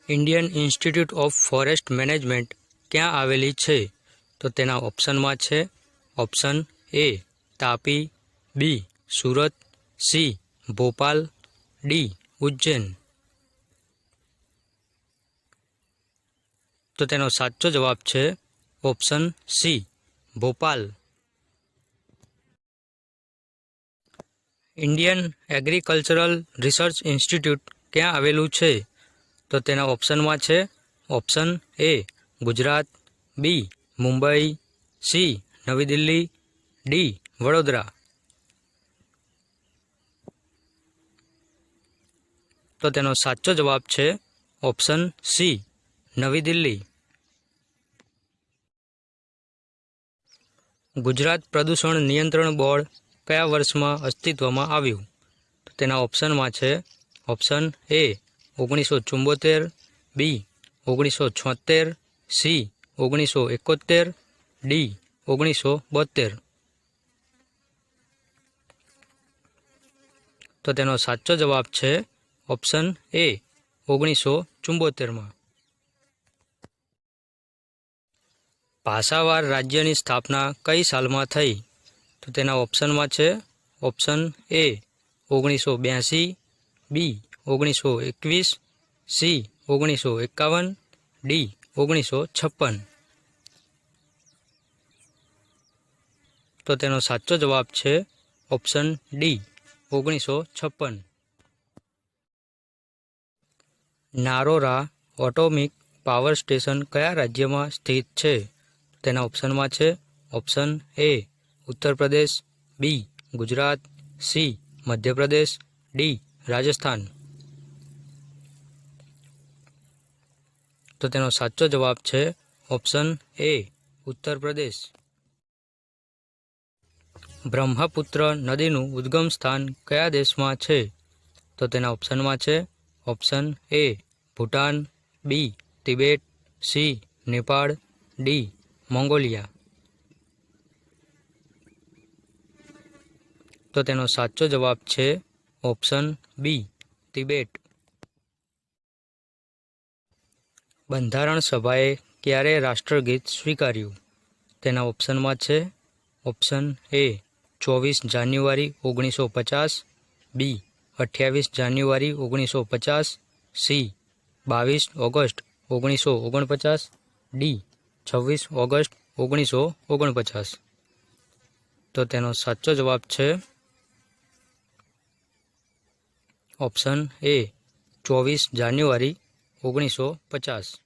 Indian institute of forest management ક્યાં આવેલી છે? તો તેના ઓપ્શનમાં છે option A Tapi, B Surat, C Bhopal, D Ujjain. તો તેનો સાચો જવાબ છે option C Bhopal. Indian agricultural research institute ક્યાં આવેલું છે? તો તેના ઓપ્શનમાં છે option A Gujarat, B Mumbai, C Navi Delhi, D Vadodara. તો તેનો સાચો જવાબ છે ઓપ્શન સી નવી દિલ્હી. ગુજરાત પ્રદૂષણ નિયંત્રણ બોર્ડ કયા વર્ષમાં અસ્તિત્વમાં આવ્યું? તો તેના ઓપ્શનમાં છે option A 1974, B 1976, C 1971, D 1972. તો તેનો સાચો જવાબ છે ઓપ્શન એ 1974. ભાષાવાર રાજ્યની સ્થાપના કઈ સાલમાં થઈ? તો તેના ઓપ્શનમાં છે option A 1982, B 1921, C 1951, D 1956. તો તેનો સાચો જવાબ છે option D 1956. Narora atomic power station કયા રાજ્યમાં સ્થિત છે? તેના ઓપ્શનમાં છે ઓપ્શન એ ઉત્તર પ્રદેશ, બી ગુજરાત, સી મધ્યપ્રદેશ, ડી રાજસ્થાન. તો તેનો સાચો જવાબ છે ઓપ્શન એ ઉત્તર પ્રદેશ. બ્રહ્મપુત્ર નદીનું ઉદ્ગમ સ્થાન કયા દેશમાં છે? તો તેના ઓપ્શનમાં છે option A Bhutan, B Tibet, C Nepal, D Mongolia. તો તેનો સાચો જવાબ છે ઓપ્શન બી તિબેટ. બંધારણ સભાએ ક્યારે રાષ્ટ્રગીત સ્વીકાર્યું? તેના ઓપ્શનમાં છે ઓપ્શન એ 24 જાન્યુઆરી 1950, બી 28 જાન્યુઆરી 1950, સી 22 ઓગસ્ટ 1949, ડી 26 ઓગસ્ટ 1949. તો તેનો સાચો જવાબ છે ઓપ્શન એ 24 જાન્યુઆરી 1950.